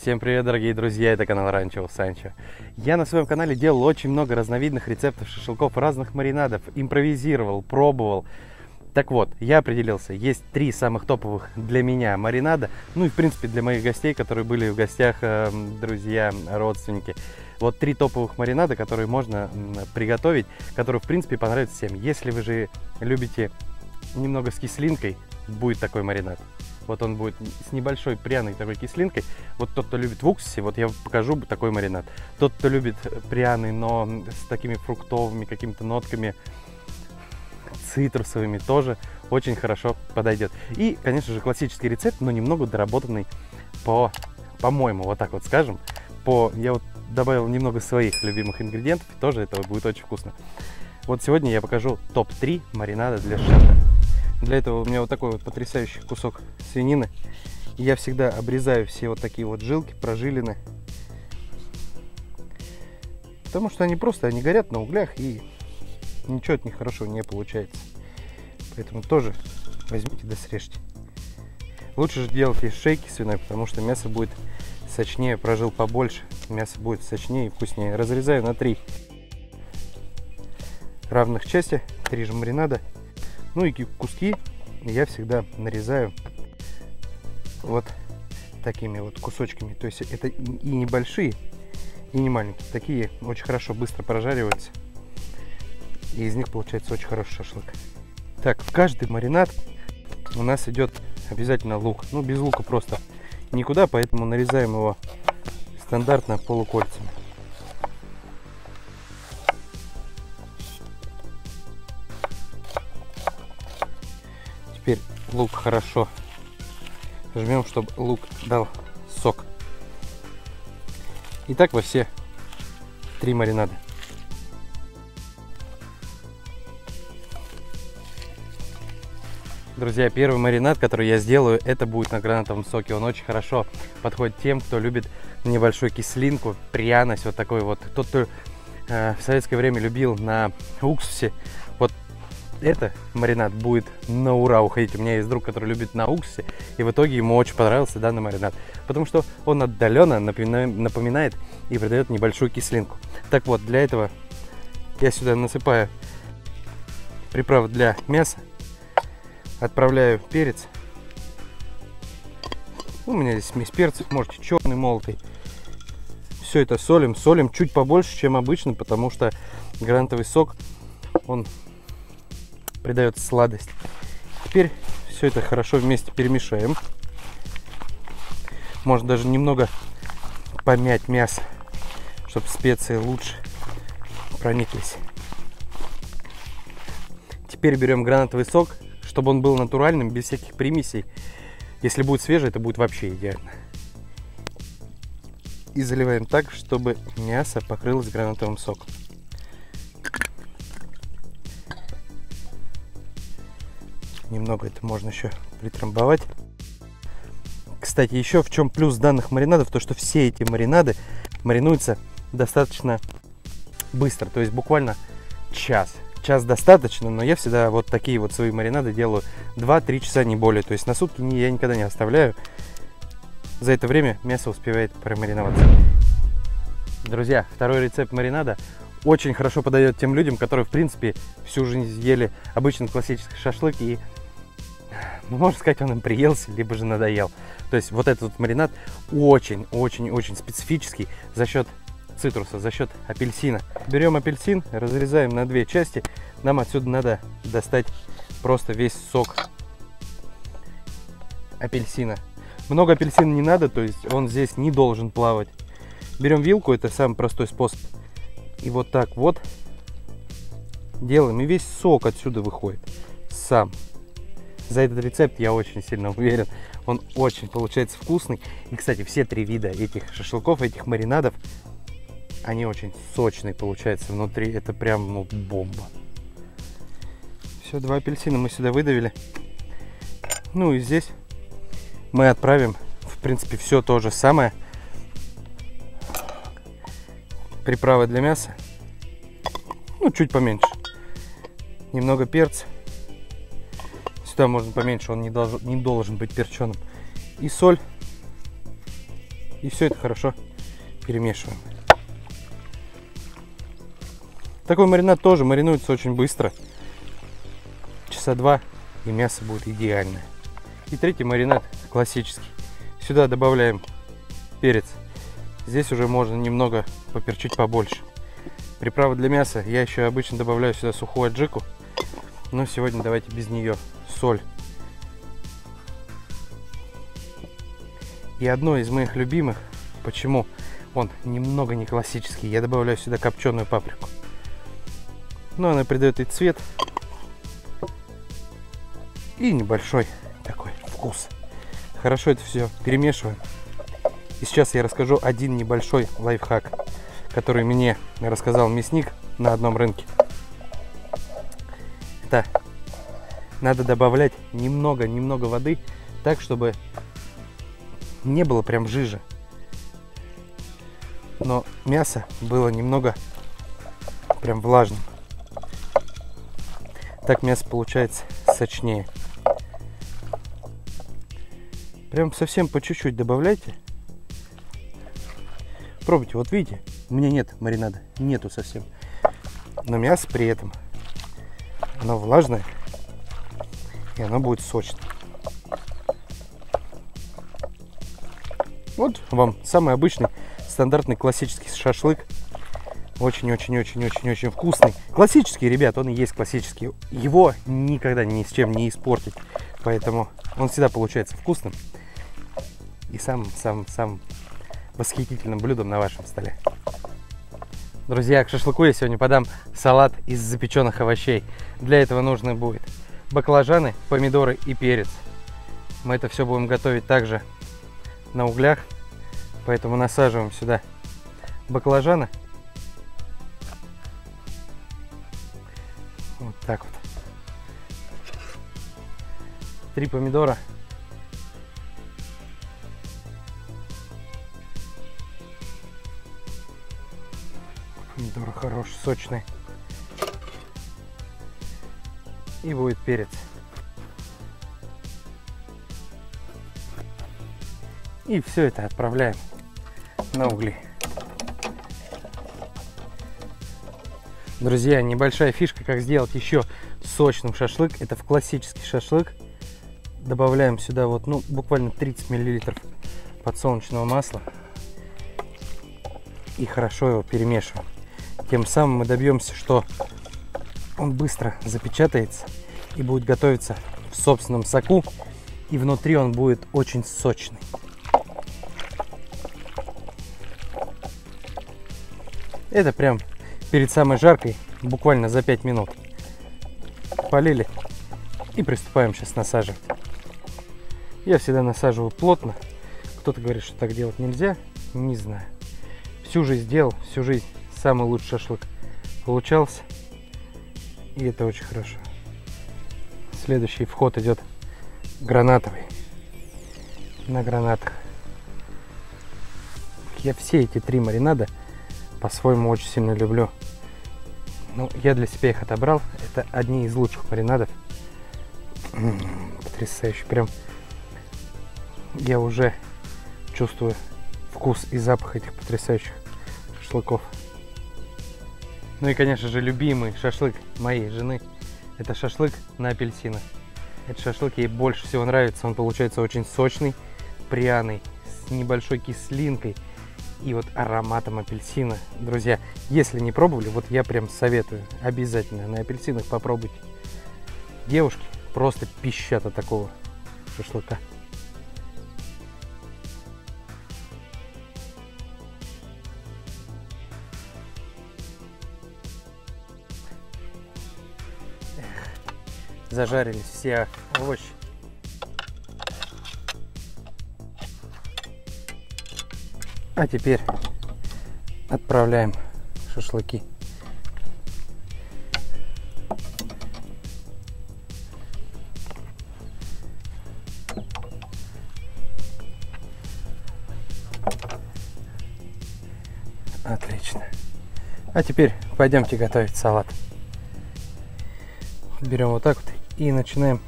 Всем привет, дорогие друзья, это канал Ранчо Санчо. Я на своем канале делал очень много разновидных рецептов шашлыков, разных маринадов, импровизировал, пробовал. Так вот, я определился, есть 3 самых топовых для меня маринада, ну и в принципе для моих гостей, которые были в гостях, друзья, родственники. Вот 3 топовых маринада, которые можно приготовить, которые в принципе понравятся всем. Если вы же любите немного с кислинкой, будет такой маринад. Вот он будет с небольшой пряной такой кислинкой. Вот тот, кто любит в уксусе, вот я покажу такой маринад. Тот, кто любит пряный, но с такими фруктовыми какими-то нотками, цитрусовыми, тоже очень хорошо подойдет. И, конечно же, классический рецепт, но немного доработанный по-моему, вот так вот скажем. Я вот добавил немного своих любимых ингредиентов, и тоже это будет очень вкусно. Вот сегодня я покажу топ-3 маринада для шашлыка. Для этого у меня вот такой вот потрясающий кусок свинины. И я всегда обрезаю все вот такие вот жилки, прожилины. Потому что они горят на углях, и ничего от них хорошего не получается. Поэтому тоже возьмите да срежьте. Лучше же делать из шейки свиной, потому что мясо будет сочнее, прожил побольше. Мясо будет сочнее и вкуснее. Разрезаю на 3 равных части, 3 же маринада. Ну и куски я всегда нарезаю вот такими вот кусочками. То есть это и небольшие, и не маленькие. Такие очень хорошо быстро прожариваются. И из них получается очень хороший шашлык. Так, в каждый маринад у нас идет обязательно лук. Ну, без лука просто никуда, поэтому нарезаем его стандартно полукольцами. Теперь лук хорошо жмем, чтобы лук дал сок. И так во все 3 маринада. Друзья, первый маринад, который я сделаю, это будет на гранатовом соке. Он очень хорошо подходит тем, кто любит небольшую кислинку, пряность, вот такой вот. Тот, кто в советское время любил на уксусе, вот это маринад будет на ура уходить. У меня есть друг, который любит на уксусе, и в итоге ему очень понравился данный маринад, потому что он отдаленно напоминает и придает небольшую кислинку. Так вот, для этого я сюда насыпаю приправы для мяса, отправляю перец. У меня здесь смесь перцев, можете черный, молотый. Все это солим чуть побольше, чем обычно, потому что гранатовый сок, он придает сладость. Теперь все это хорошо вместе перемешаем. Можно даже немного помять мясо, чтобы специи лучше прониклись. Теперь берем гранатовый сок, чтобы он был натуральным, без всяких примесей. Если будет свежий, это будет вообще идеально. И заливаем так, чтобы мясо покрылось гранатовым соком. Немного это можно еще притрамбовать. Кстати, еще в чем плюс данных маринадов, то что все эти маринады маринуются достаточно быстро, то есть буквально час. Час достаточно, но я всегда вот такие вот свои маринады делаю 2-3 часа, не более. То есть на сутки я никогда не оставляю. За это время мясо успевает промариноваться. Друзья, второй рецепт маринада очень хорошо подойдет тем людям, которые в принципе всю жизнь ели обычный классический шашлык, и, ну, можно сказать, он им приелся, либо же надоел. То есть вот этот вот маринад очень специфический за счет цитруса, за счет апельсина. Берем апельсин, разрезаем на 2 части. Нам отсюда надо достать просто весь сок апельсина. Много апельсина не надо, то есть он здесь не должен плавать. Берем вилку, это самый простой способ. И вот так вот делаем, и весь сок отсюда выходит сам. За этот рецепт я очень сильно уверен. Он очень получается вкусный. И, кстати, все 3 вида этих шашлыков, этих маринадов, они очень сочные получаются внутри. Это прям, ну, бомба. Все, 2 апельсина мы сюда выдавили. Ну и здесь мы отправим, в принципе, все то же самое. Приправы для мяса. Ну, чуть поменьше. Немного перца. Сюда можно поменьше, он не должен быть перченым. И соль. И все это хорошо перемешиваем. Такой маринад тоже маринуется очень быстро. Часа 2, и мясо будет идеальное. И третий маринад классический. Сюда добавляем перец. Здесь уже можно немного поперчить побольше. Приправа для мяса. Я еще обычно добавляю сюда сухую аджику. Но сегодня давайте без нее. Соль. И одно из моих любимых, почему он немного не классический, я добавляю сюда копченую паприку. Но она придает и цвет, и небольшой такой вкус. Хорошо это все перемешиваем. И сейчас я расскажу один небольшой лайфхак, который мне рассказал мясник на одном рынке. Это надо добавлять немного воды, так чтобы не было прям жижи, но мясо было немного прям влажным. Так мясо получается сочнее. Прям совсем по чуть-чуть добавляйте. Пробуйте. Вот видите, у меня нет маринада, нету совсем, но мясо при этом оно влажное, и оно будет сочное. Вот вам самый обычный, стандартный классический шашлык. Очень-очень-очень-очень-очень вкусный. Классический, ребят, он и есть классический. Его никогда ни с чем не испортить. Поэтому он всегда получается вкусным. И самым восхитительным блюдом на вашем столе. Друзья, к шашлыку я сегодня подам салат из запеченных овощей. Для этого нужно будет баклажаны, помидоры и перец. Мы это все будем готовить также на углях, поэтому насаживаем сюда баклажаны. Вот так вот. 3 помидора. Помидоры хорошие, сочные. И будет перец. И все это отправляем на угли. Друзья, небольшая фишка, как сделать еще сочным шашлык. Это в классический шашлык добавляем сюда вот, ну, буквально 30 мл подсолнечного масла. И хорошо его перемешиваем. Тем самым мы добьемся, что он быстро запечатается и будет готовиться в собственном соку. И внутри он будет очень сочный. Это прям перед самой жаркой, буквально за 5 минут. Полили и приступаем сейчас насаживать. Я всегда насаживаю плотно. Кто-то говорит, что так делать нельзя. Не знаю. Всю жизнь делал, всю жизнь самый лучший шашлык получался. И это очень хорошо. Следующий вход идет гранатовый. На гранатах. Я все эти 3 маринада по-своему очень сильно люблю. Ну, я для себя их отобрал. Это одни из лучших маринадов. Потрясающе. Прям я уже чувствую вкус и запах этих потрясающих шашлыков. Ну и, конечно же, любимый шашлык моей жены. Это шашлык на апельсинах. Этот шашлык ей больше всего нравится. Он получается очень сочный, пряный, с небольшой кислинкой и вот ароматом апельсина. Друзья, если не пробовали, вот я прям советую. Обязательно на апельсинах попробуйте. Девушки просто пищат от такого шашлыка. Зажарились все овощи. А теперь отправляем шашлыки. Отлично. А теперь пойдемте готовить салат. Берем вот так вот и начинаем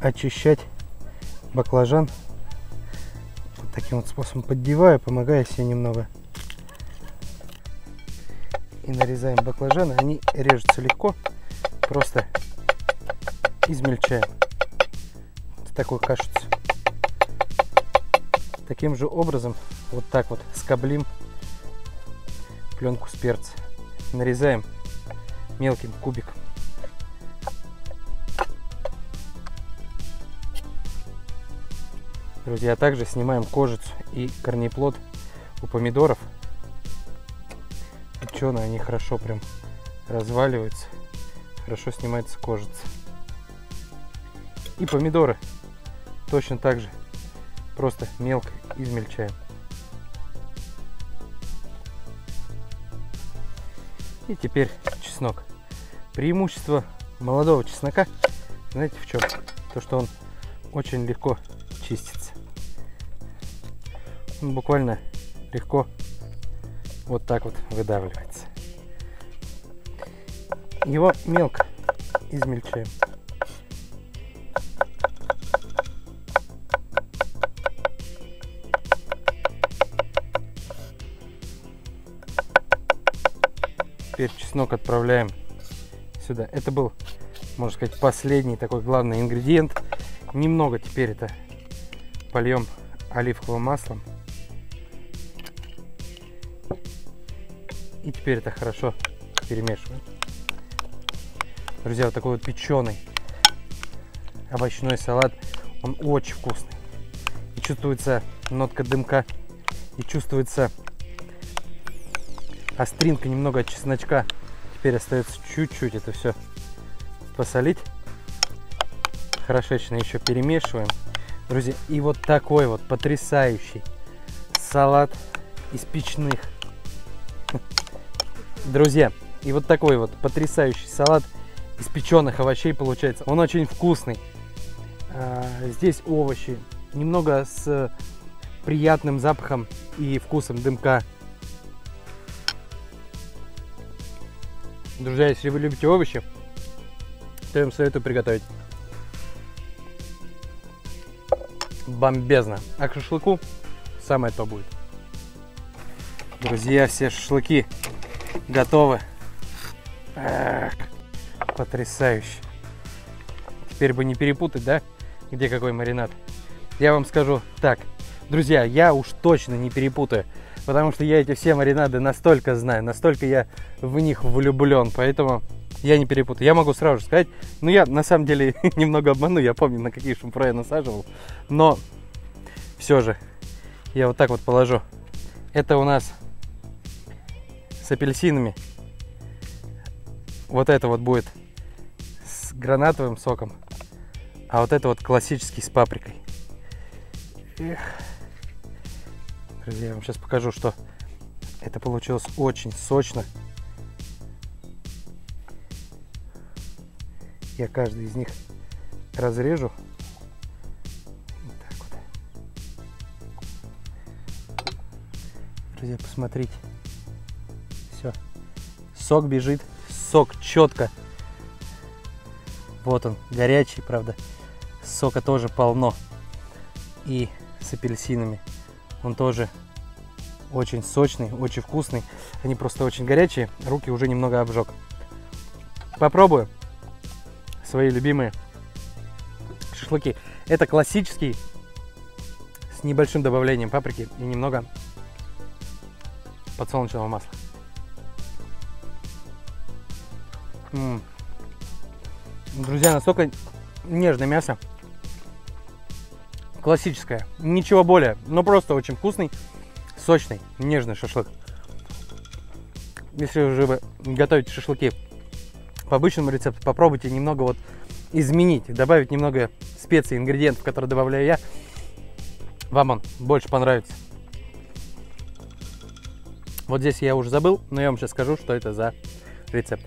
очищать баклажан. Вот Таким вот способом поддеваю, помогая себе немного. И нарезаем баклажаны. Они режутся легко, просто измельчаем в такую кашицу. Таким же образом вот так вот скоблим пленку с перца. Нарезаем мелким кубиком. Друзья, также снимаем кожицу и корнеплод у помидоров. Печеные, они хорошо прям разваливаются, хорошо снимается кожица. И помидоры точно так же просто мелко измельчаем. И теперь чеснок. Преимущество молодого чеснока, знаете в чем? То, что он очень легко чистится. Он буквально легко вот так вот выдавливается. Его мелко измельчаем. Теперь чеснок отправляем сюда. Это был, можно сказать, последний такой главный ингредиент. Немного теперь это польем оливковым маслом. И теперь это хорошо перемешиваем. Друзья, вот такой вот печеный овощной салат, он очень вкусный. И чувствуется нотка дымка, и чувствуется остринка немного от чесночка. Теперь остается чуть-чуть это все посолить. Хорошечно еще перемешиваем. Друзья, и вот такой вот потрясающий салат из печных. Друзья, и вот такой вот потрясающий салат из печеных овощей получается. Он очень вкусный. Здесь овощи немного с приятным запахом и вкусом дымка. Друзья, если вы любите овощи, то я вам советую приготовить. Бомбезно. А к шашлыку самое то будет. Друзья, все шашлыки готовы. Эх, потрясающе. Теперь бы не перепутать, да, где какой маринад. Я вам скажу так. Друзья, я уж точно не перепутаю. Потому что я эти все маринады настолько знаю, настолько я в них влюблен. Поэтому я не перепутаю. Я могу сразу же сказать, ну я на самом деле немного обману. Я помню, на какие шампура я насаживал. Но все же я вот так вот положу. Это у нас с апельсинами. Вот это вот будет с гранатовым соком. А вот это вот классический с паприкой. Эх. Друзья, я вам сейчас покажу, что это получилось очень сочно. Я каждый из них разрежу. Вот так вот. Друзья, посмотрите. Все. Сок бежит. Сок четко. Вот он, горячий, правда. Сока тоже полно. И с апельсинами. Он тоже очень сочный, очень вкусный. Они просто очень горячие. Руки уже немного обжег. Попробую свои любимые шашлыки. Это классический с небольшим добавлением паприки и немного подсолнечного масла. Друзья, настолько нежное мясо. Классическое, ничего более, но просто очень вкусный, сочный, нежный шашлык. Если уже вы готовите шашлыки по обычному рецепту, попробуйте немного вот изменить, добавить немного специй, ингредиентов, которые добавляю я. Вам он больше понравится. Вот здесь я уже забыл, но я вам сейчас скажу, что это за рецепт.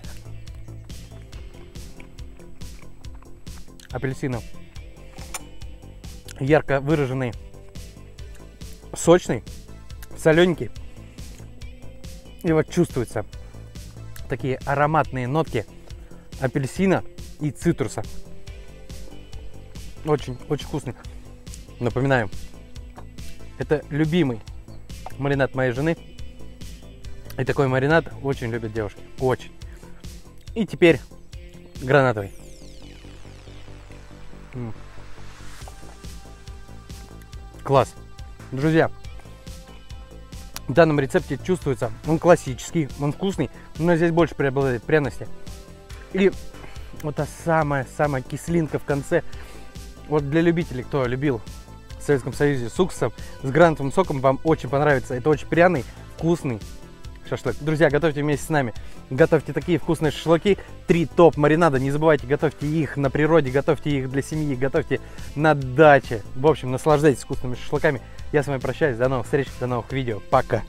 Апельсины ярко выраженный, сочный, солененький. И вот чувствуются такие ароматные нотки апельсина и цитруса. Очень, очень вкусный. Напоминаю, Это любимый маринад моей жены. И такой маринад очень любят девушки. Очень. И теперь гранатовый. Класс. Друзья, в данном рецепте чувствуется, он классический, он вкусный, но здесь больше преобладает пряности. И вот та самая кислинка в конце. Вот для любителей, кто любил в Советском Союзе с уксусом, с гранатовым соком, вам очень понравится. Это очень пряный, вкусный шашлык. Друзья, готовьте вместе с нами. Готовьте такие вкусные шашлыки. 3 топ маринада. Не забывайте, готовьте их на природе, готовьте их для семьи, готовьте на даче. В общем, наслаждайтесь вкусными шашлыками. Я с вами прощаюсь. До новых встреч, до новых видео. Пока.